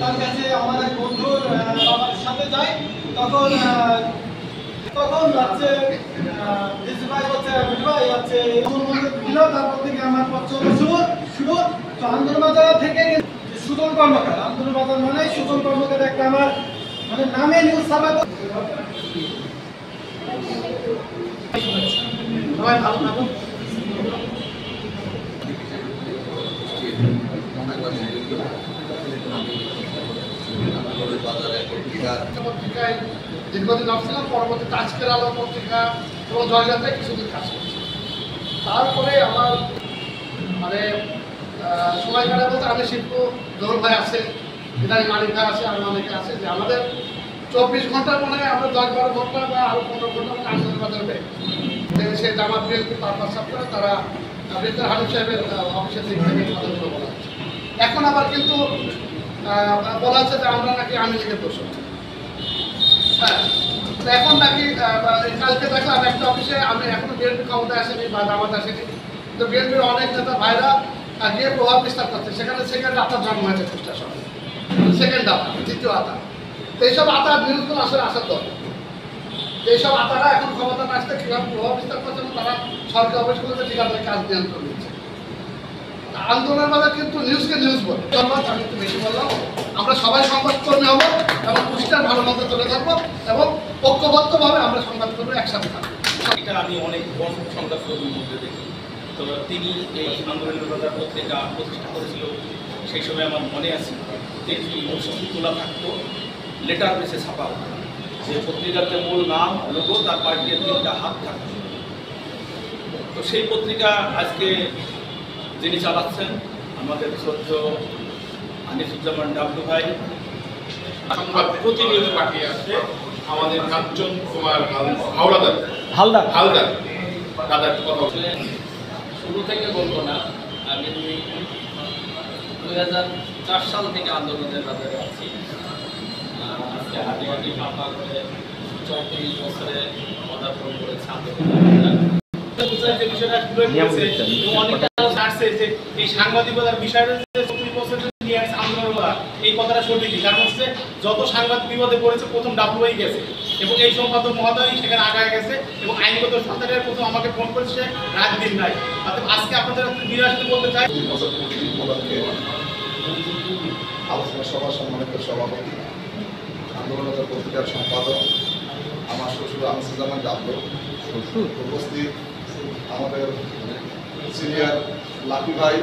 তার কাছে আমার এক বন্ধুর বাবার সাথে যাই, তখন হচ্ছে ভাই হচ্ছে ভাই হচ্ছে দিল। তারপর থেকে আমার পথ চলা শুরু। তো আন্দোলনবাজার থেকে সুজন কর্মকার, আন্দোলনবাজার মানে সুজন কর্মকার একটা আমার মানে নামে নিউজ ছাপাতো। সবাই ভালো থাকুন। পত্রিকায় দীর্ঘদিন আসছিলাম, পরবর্তীতে আজকের আলো পত্রিকা এবং জয়যাত্রায় কিছুদিন কাজ করছি। তারপরে আমার মানে সময় কাটা বলতে আমি শিল্প জোর ভাই আছে, ইদানি মালিক ভাই আছে, আর অনেকে আছে যে আমাদের 24 ঘন্টার মনে হয় আমরা 10-12 ঘন্টা বা আরও 15 ঘন্টা মানে আন্দোলনবাজার পেয়ে সে জামাত বিএনপি পারপাস করে তারা বৃত্তার হানিফ সাহেবের অফিসের দিক থেকে কথাগুলো বলা হচ্ছে। এখন আবার কিন্তু বলা হচ্ছে যে আমরা নাকি আওয়ামী লীগের দোষ। হ্যাঁ, এখন নাকি কালকে দেখলাম একটা অফিসে আমি এখনো বিএনপি ক্ষমতায় আসেনি বা জামাত আসেনি, তো বিএনপির অনেক নেতা ভাইরা গিয়ে প্রভাব বিস্তার করছে। সেখানে সেকেন্ড আতার জন্ম হয়েছে কুষ্টিয়া শহরে, সেকেন্ড আতা, দ্বিতীয় আতা। তো এইসব আতার বিরুদ্ধে আসলে আসার দরকার। এইসব আতারা এখন ক্ষমতা না আসতে কীভাবে প্রভাব বিস্তার করছে এবং তারা সরকারি অফিসগুলোতে ঠিকাদার কাজ নিয়ন্ত্রণ দিচ্ছে। আন্দোলনের মাঝে কিন্তু নিউজকে নিউজ বলে, আমি একটু বেশি বললাম। আমরা সবাই সংবাদকর্মী হবো এবং কুষ্টিয়ার ভালো মতো তুলে ধরবো এবং ঐক্যবদ্ধভাবে আমরা সংবাদকর্মী একসাথে থাকবো। এটা আমি অনেক বড় সংবাদকর্মীর মধ্যে দেখি। তো তিনি এই আন্দোলনের বাজার পত্রিকা প্রতিষ্ঠা করেছিল, সেই সময় আমার মনে আছে দেখি ছবি তোলা থাকতো, লেটার বেসে ছাপা হতো, যে পত্রিকার যে মূল নাম লোগো তার পাল্টিয়ে 3টা হাত থাকতো। তো সেই পত্রিকা আজকে যিনি চালাচ্ছেন আমাদের শ্রদ্ধেয় আনিসুজ্জামান ডাবলু ভাই, সংবাদ প্রতিনিয়ত পাঠিয়ে আসছে আমাদের কাঞ্চন কুমার হালদার দাদার কথা শুরু থেকে বলবো না, আমি 2004 সাল থেকে আন্দোলনের বাজারে আছি। আজকে হাঁটি হাঁটি পাপা করে 34 বছরে পদার্পণ করেছে আন্দোলনের। এই সাংবাদিকতার বিষয়টা যে 34 বছর নিয়ে আসছে আন্দোলনরা, এই কথাটা সঠিকই। কারণ হচ্ছে যত সাংবাদিক বিপদে পড়েছে প্রথম ডাব্লুই গেছে এবং এই সম্পাদক মহোদয় সেখানে আগায় গেছে এবং আইনগত সরকারের প্রথম আমাকে ফোন করেছে রাত দিন নাই। আজকে আপনাদের নিরাশিত বলতে চাই, আলোচনা সভা সম্মানিত সভাপতি, আন্দোলনবাজার পত্রিকার সম্পাদক আমার শ্বশুর আনিসুজ্জামান ডাবলু, উপস্থিত আমাদের সিনিয়র লাকি ভাই,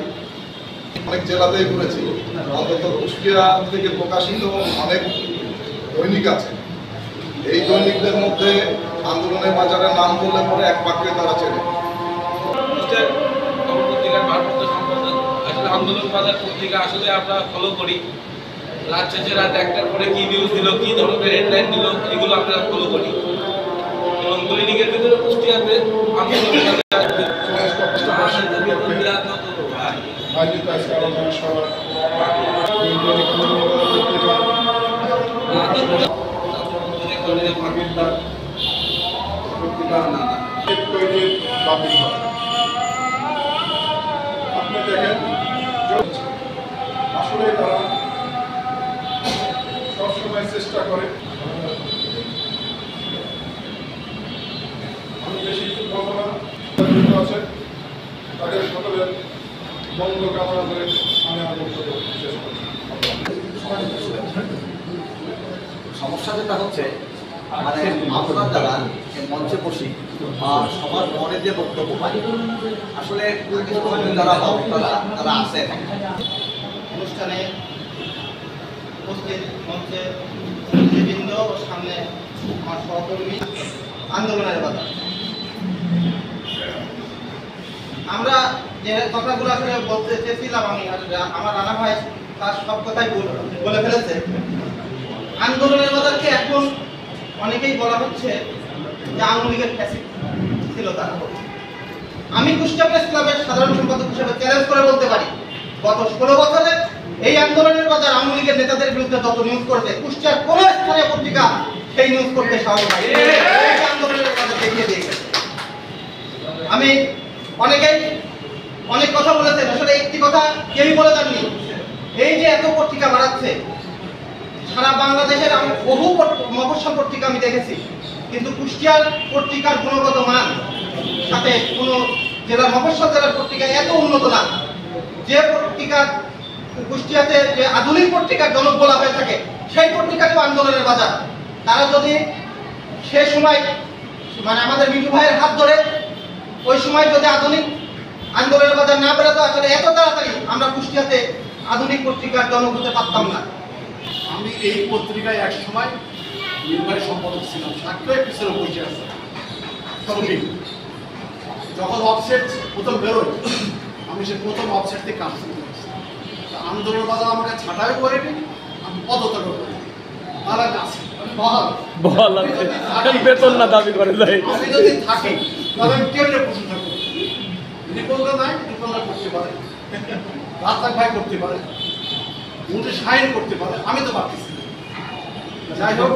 অনেক জেলাতেই ঘুরেছি, অন্তত কুষ্টিয়া থেকে প্রকাশিত অনেক দৈনিক আছে। এই দৈনিকদের মধ্যে আন্দোলনের বাজারের নাম বললে পরে এক বাক্যে তারা চেনে। পত্রিকার ভারপ্রাপ্ত সম্পাদক। আসলে আন্দোলন বাজার পত্রিকা আসলে আমরা ফলো করি, রাত শেষে রাত 1টার পরে কি নিউজ দিল, কি ধরনের হেডলাইন দিল, এগুলো আমরা ফলো করি। এবং দৈনিকের ভিতরে কুষ্টিয়াতে আন্দোলন আপনি দেখেন আসলে তারা সবসময় চেষ্টা করে। আমি বেশি কিছু বলবো না, আছে তাদের সকলের মঙ্গল কামনা করে আমি আমার বক্তব্য শেষ করছি। সমস্যা যেটা হচ্ছে মানে আমরা যারা মঞ্চে বসি সবার মনে যে বক্তব্য পাই, আসলে যারা তারা আসেন অনুষ্ঠানে উপস্থিত মঞ্চে নেতৃবৃন্দ ও সামনে আমার সহকর্মী, আন্দোলনের বাজার আমরা যে কথাগুলো আসলে বলতে চেয়েছিলাম, আমি আমার রানা ভাই তার সব কথাই বলে ফেলেছে। আন্দোলনের বাজারকে এখন অনেকেই বলা হচ্ছে যে আওয়ামী লীগের ফ্যাসিস্ট ছিল তারা। আমি কুষ্টিয়া প্রেস ক্লাবের সাধারণ সম্পাদক হিসেবে চ্যালেঞ্জ করে বলতে পারি, গত 16 বছরে এই আন্দোলনের বাজার আওয়ামী লীগের নেতাদের বিরুদ্ধে যত নিউজ করেছে, কুষ্টিয়ার কোন স্থানীয় পত্রিকা সেই নিউজ করতে সাহস পায় আন্দোলনের বাজার দেখিয়ে দিয়ে গেছে। আমি অনেকেই অনেক কথা বলেছেন, আসলে একটি কথা কেউই বলে যাননি, এই যে এত পত্রিকা বাড়াচ্ছে সারা বাংলাদেশের আমি বহু মফস্বল পত্রিকা আমি দেখেছি, কিন্তু কুষ্টিয়ার পত্রিকার গুণগত মান সাথে কোনো জেলার মফস্বল জেলার পত্রিকা এত উন্নত না। যে পত্রিকা কুষ্টিয়াতে যে আধুনিক পত্রিকার জনক বলা হয়ে থাকে, সেই পত্রিকাটাও আন্দোলনের বাজার। তারা যদি সে সময় মানে আমাদের মিঠু ভাইয়ের হাত ধরে ওই সময় যদি আধুনিক আন্দোলনের বাজার না বেরোতো, আসলে এত তাড়াতাড়ি আমরা কুষ্টিয়াতে আধুনিক পত্রিকার জনক হতে পারতাম না। আমি এই পত্রিকায় এক সময় নির্বাহী সম্পাদক ছিলাম, সাতটায় পিছনে বসে আছে সঙ্গী। যখন অফসেট প্রথম বেরোয়, আমি সে প্রথম অফসেট থেকে কাজ শুরু করেছি। আন্দোলন বাজার আমাকে ছাঁটাই করেনি, আমি পদত্যাগ করি। তারা কাছে বেতন না দাবি করে যায়। আমি যদি থাকি তাহলে আমি কেমনে প্রশংসা করবো? নিপনরা নাই, নিপনরা করতে পারে, রাস্তাক ভাই করতে পারে, উনি সাইন করতে পারে, আমি তো পারতেছি না। যাই হোক,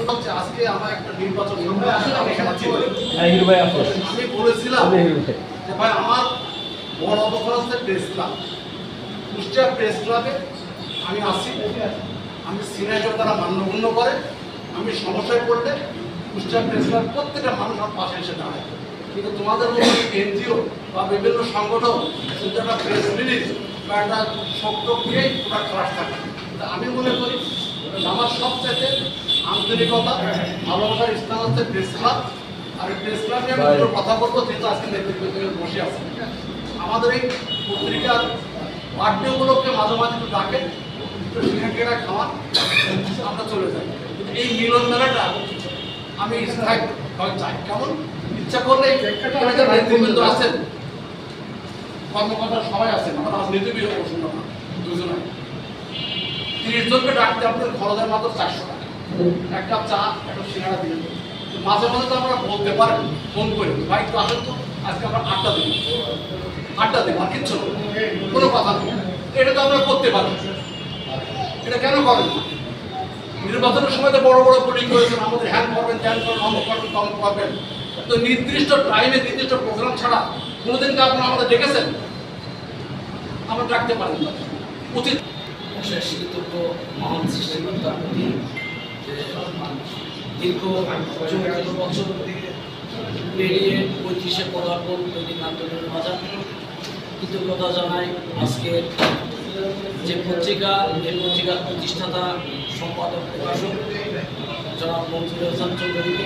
হচ্ছে আজকে আমার একটা নির্বাচন আমি এখানে ছিলাম। আমি বলেছিলাম যে ভাই আমার বড় অবসর হচ্ছে প্রেস ক্লাব, কুষ্টিয়া প্রেস ক্লাবে আমি আসি। আমি সিনিয়র তারা মান্যগণ্য করে, আমি সমস্যায় পড়লে কুষ্টিয়া প্রেস ক্লাব প্রত্যেকটা মানুষ আমার পাশে এসে দাঁড়ায়। কিন্তু তোমাদের মতো এনজিও বা বিভিন্ন সংগঠন কিন্তু একটা প্রেস রিলিজ বা একটা শব্দ দিয়েই ওটা ক্লাস থাকে। আমি মনে করি আমার সবচেয়ে আন্তরিকতা ভালোবাসার স্থান হচ্ছে প্রেস ক্লাব। আর এই প্রেস ক্লাব নিয়ে আমি দুটো কথা বলবো, যেহেতু আজকে নেতৃত্বে বসে আছে। আমাদের এই পত্রিকার বার্থডে উপলক্ষে মাঝে মাঝে একটু ডাকে, একটু সিনেকেরা খাওয়ান, আমরা চলে যাই। কিন্তু এই মিলন মেলাটা আমি স্থায়ী চাই। কেমন ইচ্ছা করলে নেতৃবৃন্দ আছেন, কর্মকর্তা সবাই আছেন, আমার রাজনীতিবিদ পছন্দ না, দুজনে 30 জনকে ডাকতে আপনার খরচের মাত্র 400 টাকা, এক কাপ চা, একটা সিঙ্গাড়া দিয়ে। মাঝে মাঝে তো আমরা বলতে পারেন ফোন করে, ভাই তো আসেন তো, আজকে আমরা আড্ডা দেব, আর কিচ্ছু কোনো কথা নেই। এটা তো আমরা করতে পারি, এটা কেন করেন? নির্বাচনের সময় তো বড় বড় বোর্ডিং করেছেন, আমাদের হ্যান্ড করবেন, ত্যান করবেন, অমুক করবেন, তমুক করবেন। তো নির্দিষ্ট টাইমে নির্দিষ্ট প্রোগ্রাম ছাড়া কোনোদিন কি আপনারা আমাদের ডেকেছেন? আমরা ডাকতে পারেন না, উচিত। শেষ কৃতজ্ঞ মহান সৃষ্টিকর্তার প্রতি যে দীর্ঘ চৌত্রিশ বছর পেরিয়ে 35-এ পদার্পণ দৈনিক আন্দোলনের বাজার কৃতজ্ঞতা জানাই। আজকে যে পত্রিকা, এই পত্রিকার প্রতিষ্ঠাতা সম্পাদক প্রকাশক জনাব মঞ্জুর হাসান চৌধুরীকে।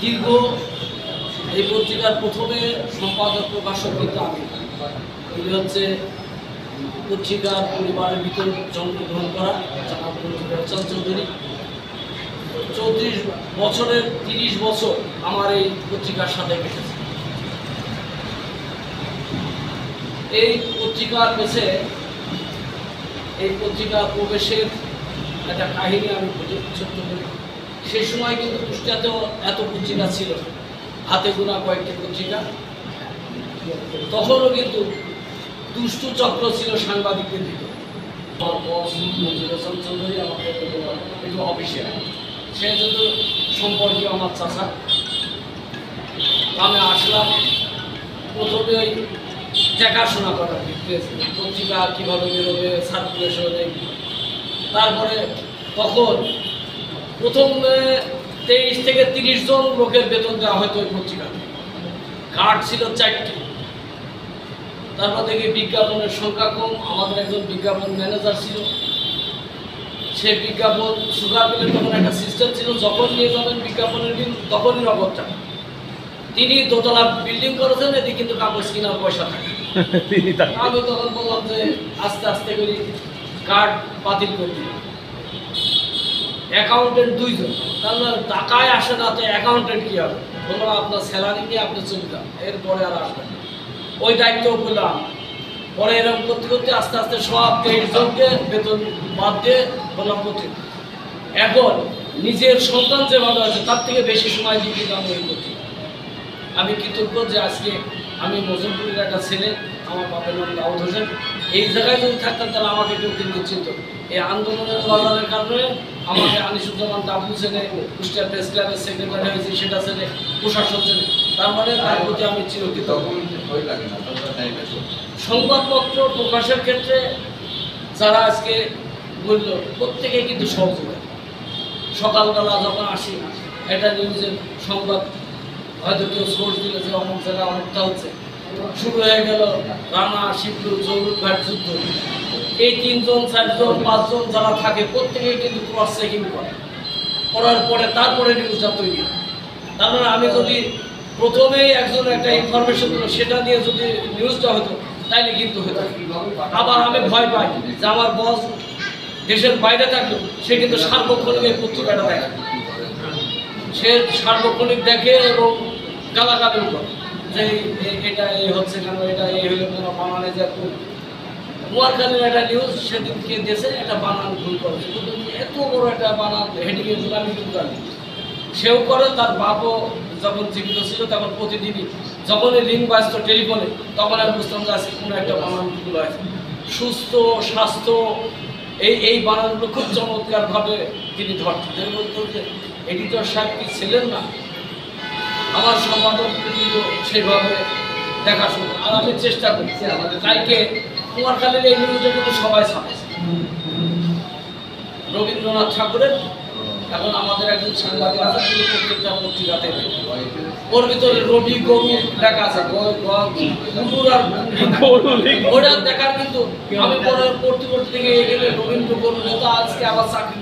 দীর্ঘ এই পত্রিকার প্রথমে সম্পাদক প্রকাশক কিন্তু আমি, তিনি হচ্ছে পত্রিকার পরিবারের ভিতর জন্মগ্রহণ করা জনাব মঞ্জুর হাসান চৌধুরী। 34 বছরের 30 বছর আমার এই পত্রিকার সাথে কেটেছে। এই পত্রিকার পেছে, এই পত্রিকা প্রবেশের একটা কাহিনী আমি ছোট্ট করি। সেই সময় কিন্তু কুষ্টিয়াতেও এত পত্রিকা ছিল, হাতে গোনা কয়েকটি পত্রিকা। তখনও কিন্তু দুষ্টু চক্র ছিল সাংবাদিকদের ভিতরে। আমার বস মঞ্জুর হাসান চৌধুরী আমাকে একটু অফিসে, সে যদি সম্পর্কীয় আমার চাচা, আমি আসলাম প্রথমে ওই দেখাশোনা করার পত্রিকা কীভাবে বেরোবে, সার্কুলেশন। তারপরে তখন প্রথম 23 থেকে 30 জন লোকের বেতন দেওয়া হয়তো ওই পত্রিকাতে, কার্ড ছিল 4টি। তারপর দেখি বিজ্ঞাপনের সংখ্যা কম। আমাদের একজন বিজ্ঞাপন ম্যানেজার ছিল, সে বিজ্ঞাপন সুগার বিলের তখন একটা সিস্টেম ছিল, যখন নিয়ে যাবেন বিজ্ঞাপনের বিল তখনই নগদ টাকা। তিনি দোতলা বিল্ডিং করেছেন, এদিকে কিন্তু কাগজ কেনার পয়সা থাকে। আমি তখন বললাম যে আস্তে আস্তে করে কার্ড বাতিল করে দিই। অ্যাকাউন্টেন্ট 2 জন, তাহলে টাকায় আসে না, তো অ্যাকাউন্টেন্ট কী হবে? বললাম আপনার স্যালারি নিয়ে আপনি চলে যান, এরপরে আর আসবেন। ওই দায়িত্বও বললাম। পরে এরকম করতে করতে আস্তে আস্তে সব 23 জনকে বেতন বাদ দিয়ে বললাম পত্রিকা। এখন নিজের সন্তান যেভাবে আছে তার থেকে বেশি সময় দিয়ে দিলাম ওই পত্রিকা। আমি কৃতজ্ঞ যে আজকে আমি মজুমপুরের একটা ছেলে, আমার বাপের নাম দাউদ হোসেন। এই জায়গায় যদি থাকতাম তাহলে আমাকে কেউ কিন্তু চিনত। এই আন্দোলনের বাজারের কারণে আমাকে আনিসুজ্জামান ডাবলু ছেলে, কুষ্টিয়া প্রেস ক্লাবের সেক্রেটারি হয়েছে, সেটা ছেলে প্রশাসক ছেলে। তার মানে তার প্রতি আমি চিরকৃতজ্ঞ। সংবাদপত্র প্রকাশের ক্ষেত্রে যারা আজকে বললো, প্রত্যেকেই কিন্তু সহযোগিতা। সকালবেলা যখন আসি একটা নিউজের সংবাদ হয়তো কেউ সোর্স দিলে যে অমুক জায়গায় অমুকটা হচ্ছে, শুরু হয়ে গেল রানা, শিবলু, জরুর ঘাট যুদ্ধ। এই 3 জন 4 জন 5 জন যারা থাকে প্রত্যেকেই কিন্তু ক্রস চেকিং করে, করার পরে তারপরে নিউজটা তৈরি হয়। তার মানে আমি যদি প্রথমেই একজন একটা ইনফরমেশন দিল, সেটা নিয়ে যদি নিউজটা হতো তাইলে কিন্তু হতো। আবার আমি ভয় পাই যে আমার বস দেশের বাইরে থাকলেও সে কিন্তু সার্বক্ষণিক এই পত্রিকাটা দেখে, সে সার্বক্ষণিক দেখে এবং গালাগালিও করে যে এটা এই হচ্ছে কেন, এটা এই হইলে কেন, বানানে যে নোয়াখালীর একটা নিউজ সেদিনকে দেশে একটা বানান ভুল করেছে, কিন্তু এত বড় একটা বানান হেডিংয়ে আমি কিন্তু জানি। সেও করে, তার বাপও যখন জীবিত ছিল তখন প্রতিদিনই যখনই রিং বাজত টেলিফোনে তখন আমি বুঝতাম যে আজকে কোনো একটা বানান ভুল হয়েছে। সুস্থ, স্বাস্থ্য, এই বানানগুলো খুব চমৎকারভাবে তিনি ধরতেন। বলতেন যে এডিটর সাহেব কি ছিলেন না, আমার সম্পাদক কিন্তু সেভাবে দেখাশোনা। আর আমি চেষ্টা করছি আমাদের কালকে কুমারখালীর এই নিউজটা কিন্তু সবাই ছাপাইছে। রবীন্দ্রনাথ ঠাকুরের এখন আমাদের একজন সাংবাদিক আছে, তিনি প্রত্যেকটা পত্রিকাতে ওর ভিতরে রবি গরু লেখা আছে, ওটা দেখার কিন্তু আমি পরবর্তী থেকে এগেলে রবীন্দ্র গরু তো আজকে আবার চাকরি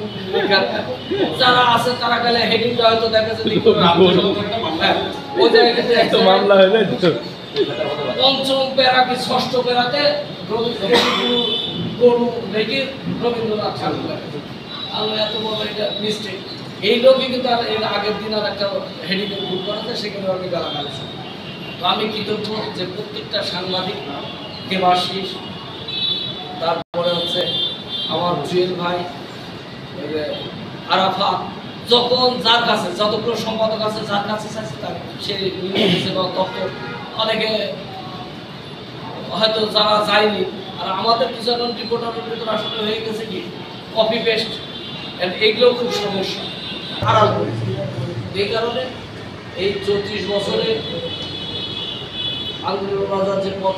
যারা আছে তারা গেলে হেডিংটা হয়তো দেখা যায় ওই জায়গায় মামলা হয়ে যায়। 5ম প্যারা কি 6ষ্ঠ প্যারাতে গরু লেগে রবীন্দ্রনাথ ঠাকুর। আমি এত বড় এটা মিস্টেক, এই লোকই কিন্তু এর আগের দিন আর একটা হেডিংয়ে ভুল করেছে, সেখানে আমি গালাগালি। তো আমি কৃতজ্ঞ যে প্রত্যেকটা সাংবাদিক, দেবাশিস, তারপরে হচ্ছে আমার জুয়েল ভাই, আরাফা, যখন যার কাছে যতগুলো সম্পাদক আছে যার কাছে চাইছে তার সে তথ্য অনেকে হয়তো যারা যায়নি। আর আমাদের কিছু এখন রিপোর্টারের ভিতরে আসলে হয়ে গেছে কি কপি পেস্ট, এইগুলো খুব সমস্যা খারাপ হয়েছে। এই কারণে এই 34 বছরে আন্দোলন বাজার যে পথ